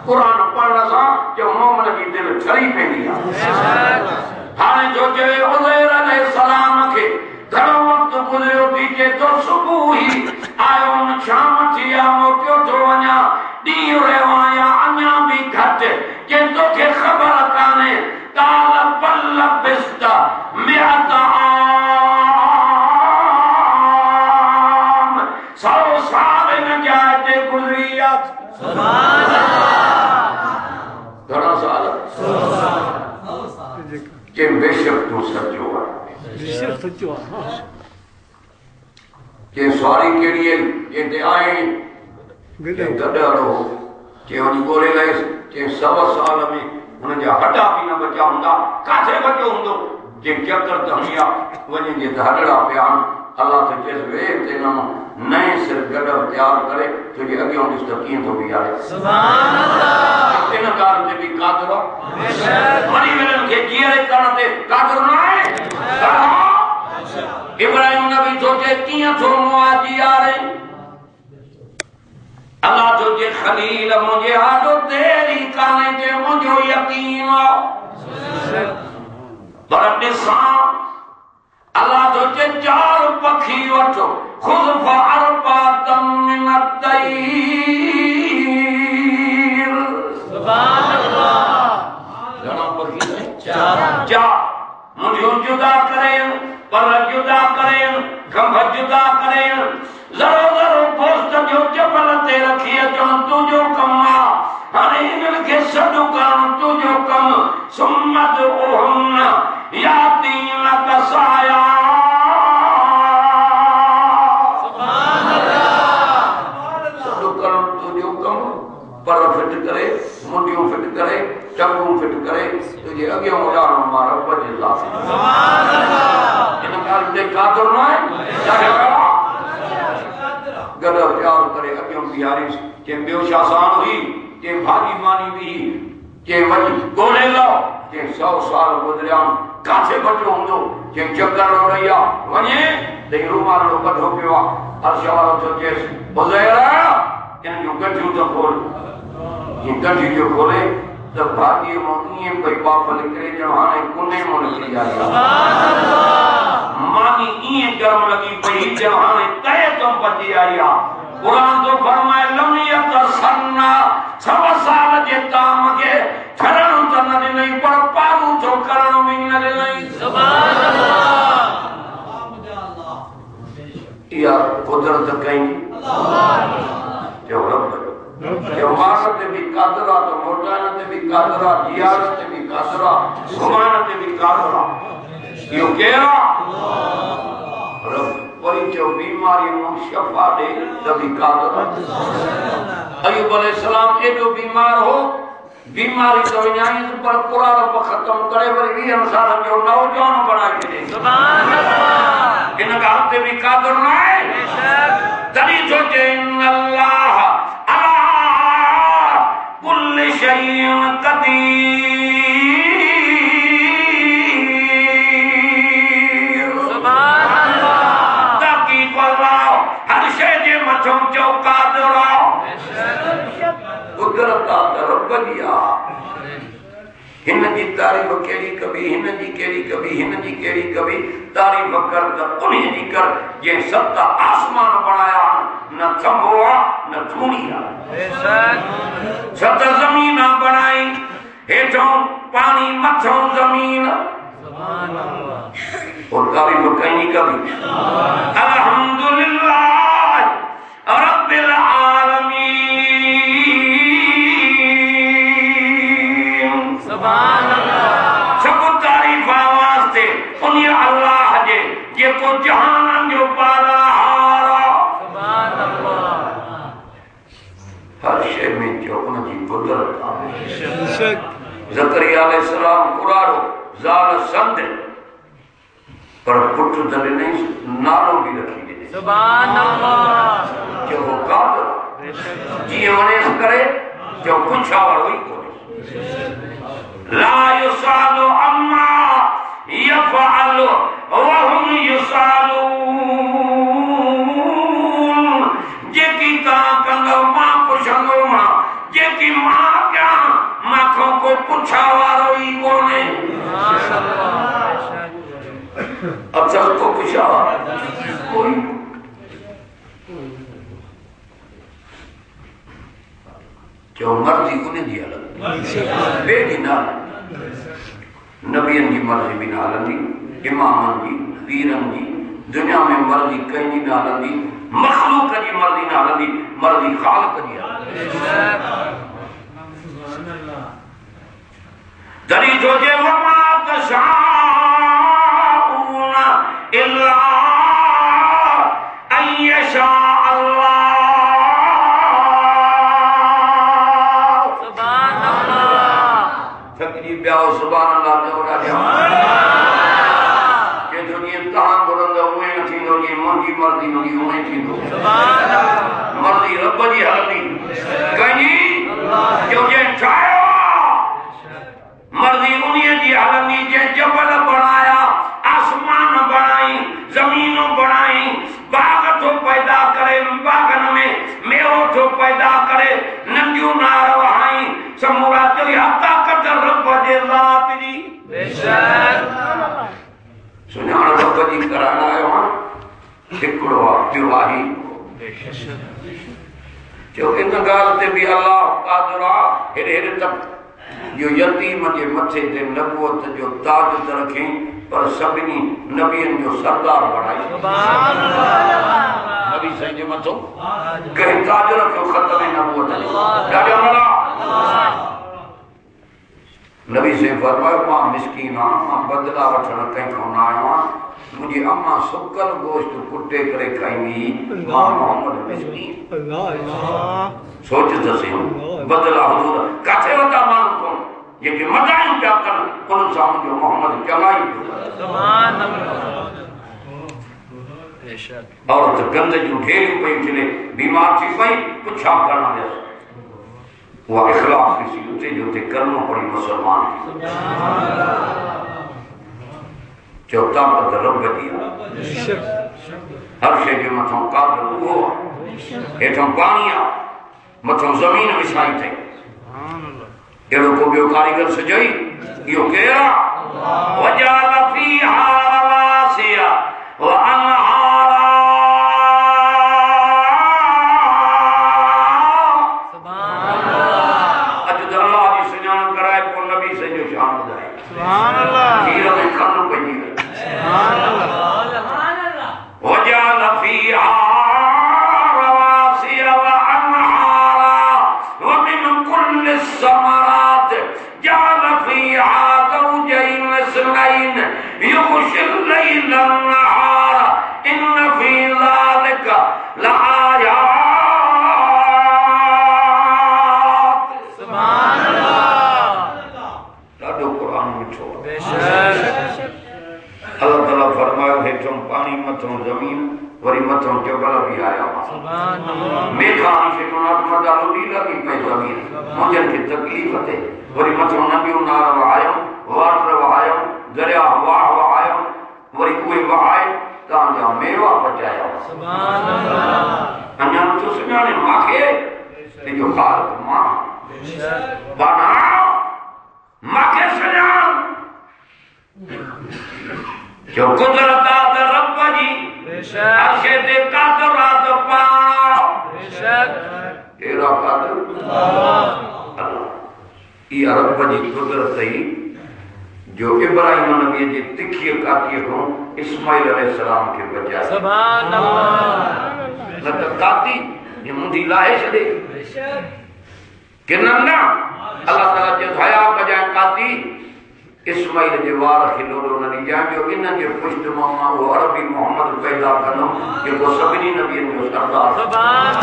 S1: कुरान पढ़ण सां जो मोमिन जी दिलि ठरी पवंदी आहे हाणे जो चए उज़ैर अलैहिस्सलाम खे घणो वक़्तु गुज़रियो थी चए थो सुबुह ई आयो न शाम थी आहे मोटियो थो वञा ॾींहुं रहियो आहियां अञा बि घटि के तोखे ख़बर कान्हे काल बल बिस्त मिअत आम 100 साल हिन जाइ ते गुज़री आहे घणा साल के बेशक तूं सचो आहे
S2: बेशक सचो आहे
S1: के सवारी कहिड़ी आहे हिते आई के गॾड़ो के वञी ॻोल्हे लहिसि के 100 साल में हुनजा हॾा बि न बचा हूंदा काथे बचियो हूंदो जे चकर त हणी आहे वञी जे त हॾड़ा पिया आहिनि अलाह त चएसि वे ते नए सिर गॾ तयारु करे तुंहिंजे अॻियां ॾिस त कीअं थो बीहारे सुभान अल्लाह इन ॻाल्हि ते बि कादर आहे मरी वेलनि खे जीअरे करण ते कादर न आहे इब्राहिम नबी सोचे कीअं थो मुआजी यारे अल्लाह जो जे खलील मुझे हाजो तेरी काने जे मुझो यकीन पर ॾिसां अल्लाह जो जे 4 पखी वठो खुद फअरबातम मिन अत्तैर सुभान अल्लाह घणा पखी है 4 मुझो जुदा करे पर जुदा करे खंभ जुदा करे ज़रो ज़रो पोस्ट जो जबल ते रखी अचो तुझो कम हाणे इन्हनि खे सॾु करणु तुझो कम सुम्मत ओहन यातीन कसाया सुभान अल्लाह सॾु करणु तुझो कम पर फिट करे मुंडियूं फिट करे टंगूं फिट करे तुझे अॻियां उॾारणो मां रब जे लाइ सुभान अल्लाह इन ॻाल्हि ते कादर न आहे गॾ प्यार करे अॻियां बीहारी के ॿियो छा साण हुई के भाॼी मानी बि के वञी ॻोल्हे लो के 100 साल गुज़रिया काथे बचियो हूंदो के चकर रही आहे वञे त रूमाल कढो पियो आहे अर्श वारो थो चएसि उज़ैर इन जूं गठियूं त खोल ये गठी जो खोले त भाॼीअ मां ईअं पई बाफ़ निकिरे ॼण हाणे कुने मां निकिरी आई सुभान अल्लाह मानी ईअं गरम लॻी पई ॼण हाणे तए तो पची आई आहे कुरान तो फरमाए लमियत सन्ना 6 साल जे ताम खे ठरण त न ॾिनई पर पारू थो करण बि न ॾिनई सुभान अल्लाह इहा कुदरत कई जो रब जो मार ते भी कादर आहे तो मोटाइण ते भी कादर आहे जियारत ते भी कादर आहे घुमाइण ते भी कादर आहे इहो केरु आहे रब वरी जो बीमारी में शफा दे तभी कादर अय्यूब अलैहिस्सलाम एडो बीमार हो बीमारी तो विञाई पर कुरान को खत्म करे वरी 20 साल जो नौजवान बनाए छॾे सुभान अल्लाह इन ॻाल्हि ते भी कादर न आहे तॾहिं सोचे अल्लाह अला कुल्ल शैइन क़दीर सुभान हर शय जे मथों चो कादर कुदरत रब जी हिन जी तारीफ़ केड़ी कभी हिन जी केड़ी कभी हिन जी केड़ी कभी तारीफ़ कर त उन्हीं जी कर जे 7 आसमान बनाया न थंबो न धूणी बेशक 7 ज़मीन बनाई हेठों पानी मथों ज़मीन सुभान अल्लाह और तारीफ़ कहीं कभी अल्हम्दुलिल्लाह रब्बिल आलमीन सुभान अल्लाह सब तारीफ़ वास्ते उन्हीं अल्लाह जे जेको जहान जो पालनहार सुभान अल्लाह हर शय में जो उनकी कुदरत आहे ज़करिया अलैहिस्सलाम कुरारो ज़ाल संद पर पुत्र दले नहीं नालो भी रखी दे
S3: सुभान अल्लाह
S1: जो वो कादर जी वने करे जो कुछ और हुई को ला युसालु अम्मा यफअलु व हुम युसालून जेकी ता कंदो मां पुछंदो मां जेकी मां क्या माखो को पुछा वारो ही कोने अच्छा को पुछा कोई जो मर्जी कोने दिया लग बेटी ना नबियन की मर्जी भी ना हलंदी इमामन जी पीरन जी दुनिया में मर्जी कहीं जी ना हलंदी मखलूक की मर्जी ना हलंदी मर्जी खालिक जी दरी जो जे वमा तशाऊन इल्ला अन यशा अल्लाह
S3: सुभान अल्लाह
S1: फकरी ब्याह सुभान अल्लाह जोड़ा के जो ये तहां गुरंदा हुए न थींदो ये मुंजी मर्जी हुई हुए थींदो
S3: सुभान अल्लाह
S1: मर्जी रब जी हलंदी कहीं जो जे ठायो मर्जी उन्हीं जी हलंदी जे जबल बनाया आसमान बनाई जमीन बनाई बाग तो पैदा करे बागन में मेवो तो पैदा करे नंदियों नार वहाई समूरा चली हत्ता कदर रब जे ज़ात जी
S3: बेशक
S1: सुञाण रब जी कराना आयो हां हिकड़ो विवाही जो इन गाल ते भी अल्लाह कादरा हेरे हेरे तक जो यतीम के मथे ते नबूवत जो ताज त रखे पर सभिनी नबियन जो सरदार बनाई
S3: सुभान अल्लाह
S1: नबी साईं जे मथो कहीं ताज रखो खत्म नबूवत ॾाढो भला नबी से फरमायो मां मिस्कीन मां बदला वठण कहीं को ना आयो मुझे अम्मा सुकल गोश्त कुटे करे खाईंदी मां मोहम्मद मिस्कीन
S2: अल्लाह
S1: सोच दसे बदला हुजूर काथे वता मानू को ये कि मदाई क्या कर उन सामने जो मोहम्मद चलाई
S3: सुभान अल्लाह बेशक
S1: और तो गंद जो ढेर पे चले बीमार थी पई पुछा करना दे वो इखलास की उते जो ते करनो पड़ी मुसलमान सुभान अल्लाह जो ताकत रब दिया हर शे के मथों कादर वो हेठों पानिया मथों जमीन विछाई थे एड़ो को बियो कारीगर सजई यो केरा वजाल फीहा रवासिया व अनहारा
S3: सुभान अल्लाह
S1: अज अल्लाह जी सुजान कराए को नबी से जो शान बुधाई
S3: सुभान अल्लाह
S1: हीर में खन पई
S3: सुभान अल्लाह सुभान अल्लाह
S1: वजाल फीहा रवासिया व अनहारा व मिन कुल्ल समरात जाल फीहा ज़ौजैन इस्नैन युग़शिल लैल अन्नहार इन फी ज़ालिका लआयात
S3: सुभान अल्लाह
S1: ॾाढो कुरान मिठो
S3: बेशक
S1: अल्लाह ताला फरमायो हेठों पानी मथों जमीन वरी मथों जबल भी आया
S3: सुभान अल्लाह
S1: मेघानी से नाथ मदा लुडी लगी पे जमीन मुझे की तकलीफ थे वरी मथों नबियों नार वहायो वाटर वहायो दरिया वाह वहायो वरी कोई वहाए ता जा मेवा बचाया
S3: सुभान अल्लाह
S1: अन्या तो सुनाने माखे ते जो खाल मां
S3: बेशक
S1: बना माखे सुनान जो कुदरत दा रब जी
S3: बेशक
S1: अर्शे ते कादर रात पा
S3: बेशक
S1: तेरा कादर अल्लाह ये रब जी कुदरत ही जो इब्राहिम नबी जी तिखी काती को इस्माइल अलैहिस्सलाम के बचाया
S3: सुभान अल्लाह
S1: न तो काती ये मुंडी लाए छड़े कि नन्ना अल्लाह ताला जो हया बजाय काती इस्माइल जे वार खिलोरो नदी जांजो इन जे पुष्ट मामा वो अरबी मोहम्मद पैदा कनो ये को सभी नबी जो सरदार
S3: सुभान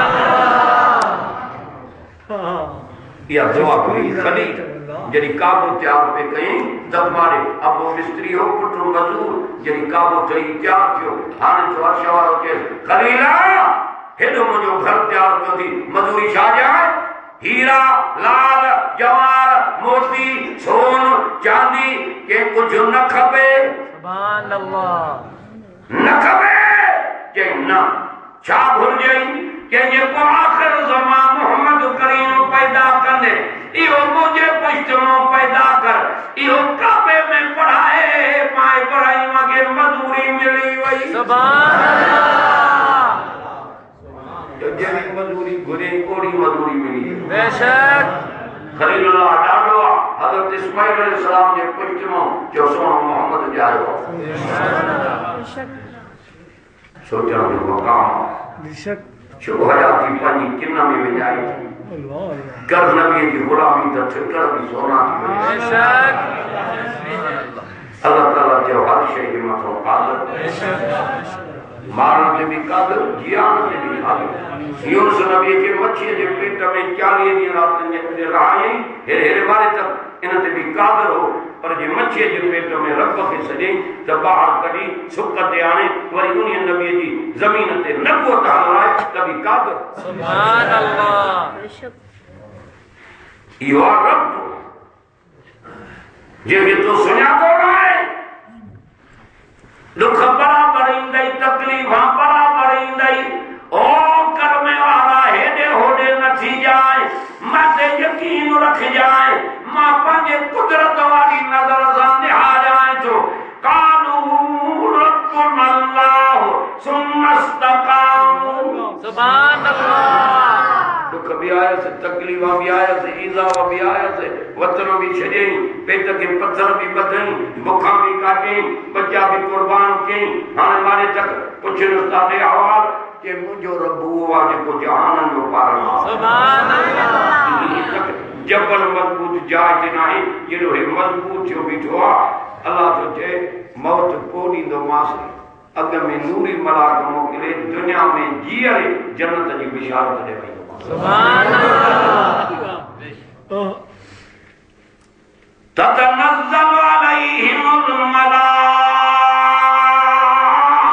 S3: अल्लाह
S1: या दुआ करी खली जड़ी काबो तैयार पे कई दबारे अब मिस्त्री हो पुटु मजदूर जड़ी काबो थई तैयार थियो हाने जो अर्शवारो के खलीला हेडो मुजो घर तैयार कयो थी मजदूरी छा जाए हीरा लाल जवाहर मोती सोन चांदी के कुछ न खपे
S3: सुभान अल्लाह
S1: न खपे के न छा भूल जाई के ये को आखिर ज़मान मोहम्मद करीम पैदा करने इहो मुझे पुष्टनो पैदा कर इहो काबे में पढ़ाए माए पढ़ाई मगे मजदूरी मिली वही
S3: सुभान अल्लाह
S1: तो जेरी मजदूरी घुरे कोड़ी मजदूरी मिली
S3: बेशक
S1: खलीलुल्लाह डाडो हजरत इस्माइल अलैहिस्सलाम जे पुष्टनो जो सोनो मोहम्मद जायो सोचो जो मकाम
S2: बेशक
S1: जो हयाती पानी किन्ना में विजाई कर नबी की गुलामी तो ठिकर भी सोना थी
S3: बेशक
S1: अल्लाह ताला जो हर शय के मथो कादर मारण के भी कादर जियान के भी कादर यूनुस नबी के मच्छी के पेट में 40 दिन रात ने रहाई हेरे बारे तक इन ते भी कादर हो पर जे मच्छी के पेट में रब के सजे त बाहर कडी सुक ते आने वरी उन नबी जी जमीन ते नबो हलाए कभी कादर
S3: सुभान अल्लाह
S1: यो रब जे तो सुना तो है दुख बराबर इंदई तकलीफ बराबर इंदई ओ कर्म वाला हेडे होडे नथी जाए मते यकीन रख जाए मां पंजे कुदरत वाली नजर सां निहा जाए तो कानू रब्बुन अल्लाह सुम्मा इस्तकामू
S3: सुभान अल्लाह
S1: दुख भी आया से तकलीफ भी आया से ईजा भी आया से वतन भी छजे पेट के पत्थर भी बदन बुखा भी काटे बच्चा भी कुर्बान के हाने मारे तक कुछ उस्ताद हवाल के मुझो रब्बू आज को जहान में पारना
S3: सुभान अल्लाह
S1: जबल मजबूत जाए नहीं जेरो है मजबूत जो भी जोआ अल्लाह तो जे मौत कोनी दो मासे अग में नूरी मलाक मोकले दुनिया में जियरे जन्नत की बिशारत दे वई
S3: सुभान अल्लाह
S1: ततनज़्ज़लु अलैहिमुल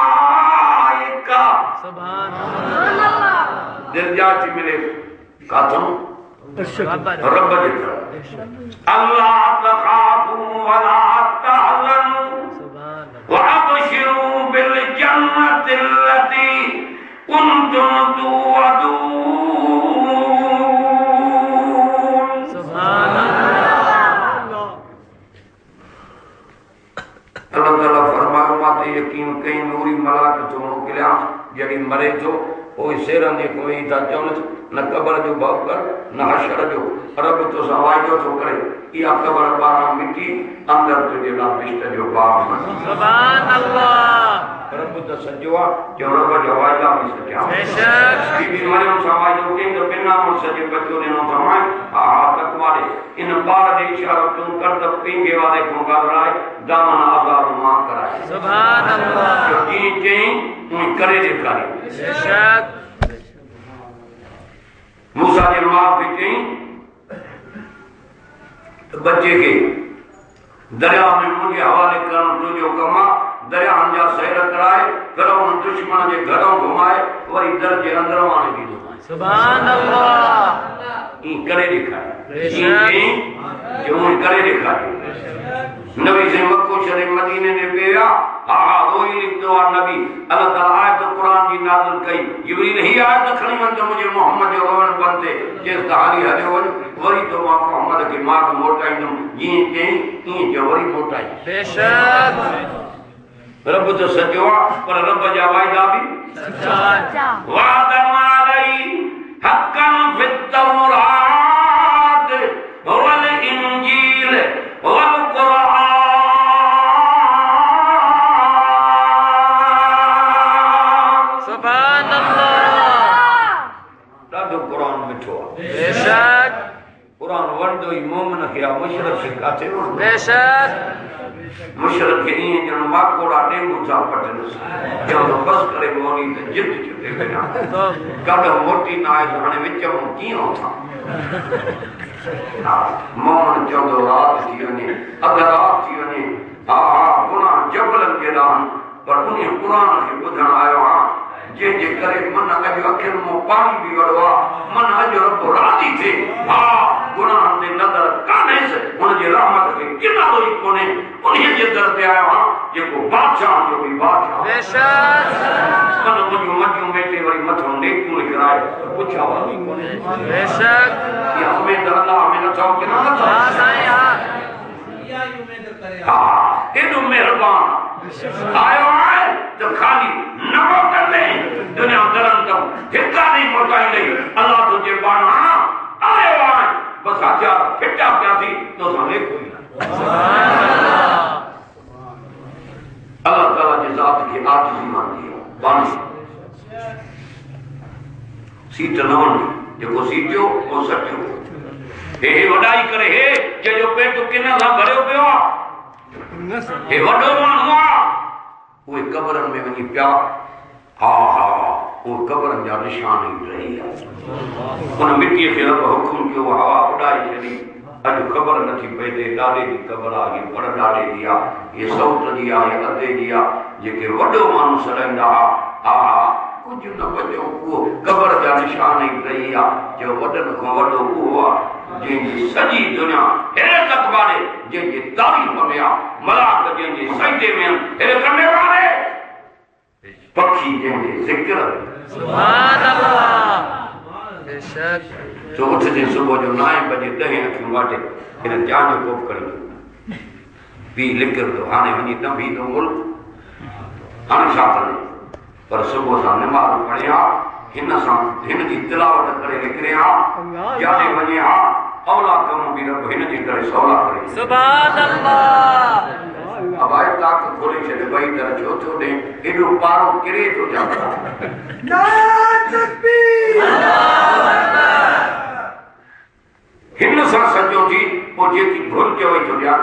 S1: मलाइका
S3: सुभान अल्लाह
S1: दर्जात मिले कातम रब जी अल्लाह तखाफू वला तहज़नु वअबशिरू बिल जन्नतिल्लती कुंतुम तुअदून
S3: सुभान अल्लाह
S1: अल्लाह ताला फरमायो माते यकीन कई नूरी मलाइका तो मोकिलिया जड़ी मरे तो ओ शेरन ने कोई था चवण न कब्र जो भव कर न हशर जो रब तो सवाइदो तो करे या कब्र बारा मिट्टी अंदर तुझे ना बिस्तर जो बाप
S3: सुभान अल्लाह
S1: रब तो सजवा जो रब जो वायदा भी सजा
S3: बेशक
S1: बीबी मरियम सवाइदो के तो बिना मुर सजे बच्चों ने नो समाए आ तकवारे इन बार दे इशारा तुम कर द पिंगे वाले को कर रहा है दामन आजाद मां कराए
S3: सुभान अल्लाह
S1: जो जी चई तू करे दिखारी
S3: बेशक
S1: मूसा के मां भी कहीं बच्चे के दरिया में मुझे हवाले कर तुझो कमा दरिया अंजा सैर कराए करो दुश्मन के घरों घुमाए वही दर के अंदर आने दी घुमाए
S3: सुभान अल्लाह
S1: ई करे दिखाए
S3: बेशक
S1: जो करे दिखाए नबी से मक्को शरीफ मदीने ने बेया हा वो ही लिखतो आ नबी अल्लाह ताला आयत कुरान की नाज़िल कई जिब्रील ही आयत खणी मन तो मुझे मोहम्मद जो रोवन बनते जिस कहानी हले वन वरी तो मां मोहम्मद की मां को मोटाई दूं ये के ई जवरी मोटाई बेशक रब तो सजवा पर रब जा वायदा भी
S3: सच्चा
S1: वादा मालई हक्कन फित तौरात वल इंजील वल कुरान
S3: सुभान अल्लाह
S1: दादो कुरान मिठो
S3: बेशक
S1: कुरान वंदो ही मोमिन के मुशरक काथे वण
S3: बेशक
S1: मुशरक के ईअं ॼण माकोड़ा डेंगू था पटनि चवंदो बस करे मौली त जिद छुटे वञा कॾहिं मोटी न आहे त हाणे विच में कीअं था मोहन चवंदो राति थी वञे अधु राति थी वञे हा हा गुनाह जबलनि जे ॾांहुं पर उन क़ुर खे ॿुधण आयो आहियां जंहिंजे करे मन अॼु अखियुनि मां पाणी बि वड़ो आहे मन अॼु रब राज़ी थिए हा गुनाह ते नज़र कान्हेसि हुनजे रहमत खे किनारो ई कोन्हे उन्हीअ जे दर ते आयो आहियां जेको बादशाह जो बि बादशाह
S3: बेशक
S1: मन मुंहिंजूं मटियूं मेटे वरी मथां नेकियूं लिखाए पुछा वाली कोन्हे
S3: बेशक
S1: इहा उमेद अल्लाह में नथो कि न नथो
S3: हा साईं हा
S1: हा एॾो महिरबान आयो आहे त खाली न मोटंदे दुनिया दरंदम हिका नहीं मोटाईंदे अल्लाह तुझे बाणा आयो आहे बस हजार फिटा पिया थी तो साले कोई अल्लाह ताला जी ज़ात खे आजिज़ी मानदी आहे बानी सीट न वञी जेको सीटियो उहो सटियो हे वॾाई करे हे जो पेट किन सां भरियो पियो आहे हे वॾो माण्हू आहे उहे क़बरनि में वञी पिया हा हा उहे क़बरनि जा निशान ई रही आहे उन मिटीअ खे रब हुकुम कयो हवा उॾाई छॾी अॼु ख़बर नथी पए ते ॾाॾे जी क़बर आहे पर ॾाॾे जी आहे इहे सौट जी आहे अधे जी आहे जेके वॾो माण्हू सड़ाईंदा हा हा कुझु न बचियो उहो क़बर जा निशान ई रही आहे जो वॾनि खां वॾो उहो आहे जंहिंजी सॼी दुनिया हैरत वारे जंहिंजी तारीफ़ में आहे मलाक जंहिंजे सजदे में हेरे कंदे वारे पखी जंहिंजे ज़िक्र
S3: सुभान अल्लाह बेशक
S1: तो उठजे सुबुह जो 9 बजे 10 अखियूं वाटे हिन जान जो कोप करे पी लिकिरंदो हाणे वञी न बीहंदो मुल्क हाणे छा कंदो पर सुबुह सां निमाज़ पढ़े हा हिन जी तिलावत करे लिखरे हा जाने वञे हा औला कम बि रब हिन जे करे सवला करे
S3: सुभान अल्लाह
S1: अब आए ताक खोले छे भाई तरह छो छो दे एडो पारो किरे तो जाता नारा तकबीर अल्लाहु अकबर हिन सां सजो थी ओ जेकी भुल चवे तो ध्यान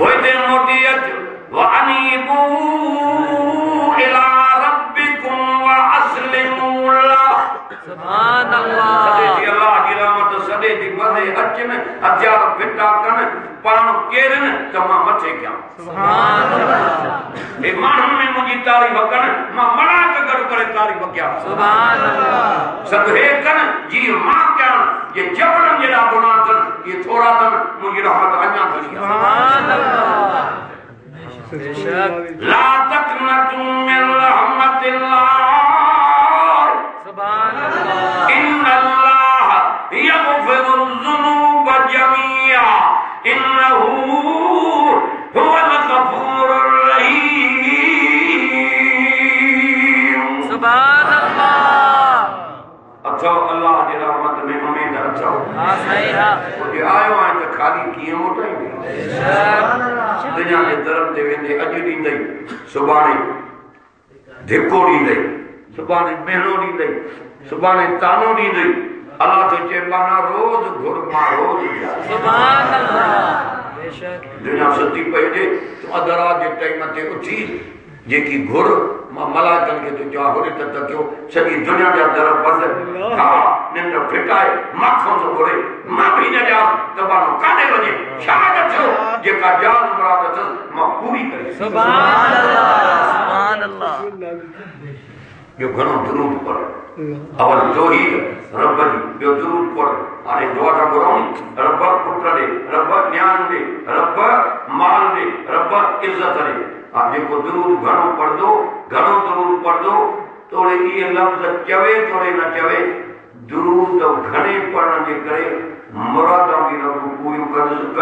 S1: बोइते मोटी अच व अनीबू इला रब्बिकुम व अस्लिमू ला
S3: सुभान अल्लाह
S1: सदे जी अल्लाह जी रहमत सदे जी बदे अचन हथियार फिटा कन पाण केरन त मां मथे कयां
S3: सुभान अल्लाह
S1: ए माण्हुनि में मुंहिंजी तारीफ़ कन मां मना गॾु करे तारीफ़ कयां
S3: सुभान अल्लाह
S1: सब हे कन जी मां कयां ये जबरन जेड़ा गुनाह अथन ये थोड़ा अथन मुंहिंजी रहमत अञा घणी आहे
S3: सुभान अल्लाह बेशक
S1: ला तक़नतु मिन रहमतिल्लाह
S3: सुभान अल्लाह
S1: इन्नल्लाह यग़फिरु ज़ुनूब जमीआ इन्नहु हुवल गफूरुर रहीम
S3: सुभान अल्लाह
S1: अथो अल्लाह जी रहमत में उम्मीद अथो
S3: हा सही हा
S1: मुझे आयो आहे त खाली कीअं मोटाईंदे दुनिया जे तरफ़ ते वेंदे अॼु ॾींदई सुभाणे धिको ॾींदई सुभाणे महीनो ॾींदई सुभाणे तानो ॾींदई अल्लाह तो चए माना रोज़ घुर मां रोज़
S3: सुभान अल्लाह बेशक
S1: दुनिया सती पई हुजे तो अधरात जे टाइम ते उथी जेकी घुर मां मलाइकनि खे तो चवां होॾे त तकियो सॼी दुनिया जा दर बंदि हा निंड फिटाए माखो थो घुरे मां बि न ॾियां त माण्हू काॾे वञे छा न थियो जेका जान मुराद अथसि मां पूरी करे
S3: सुभान अल्लाह सुभान अल्लाह
S1: जो घणो दुरूद पढ़ अवल तौहीद रब जी ॿियो दुरूद पढ़ हाणे दुआ था घुरऊं रब पुट ॾे रब न्यान ॾे रब माल ॾे रब इज़त ॾे हा जेको दुरूद घणो पढ़ंदो घणो दुरूद पढ़ंदो तोड़े इहे लफ़्ज़ चवे तोड़े न चवे दुरूद घणे पढ़ण जे करे मुरादां बि रब पूरियूं कंदुसि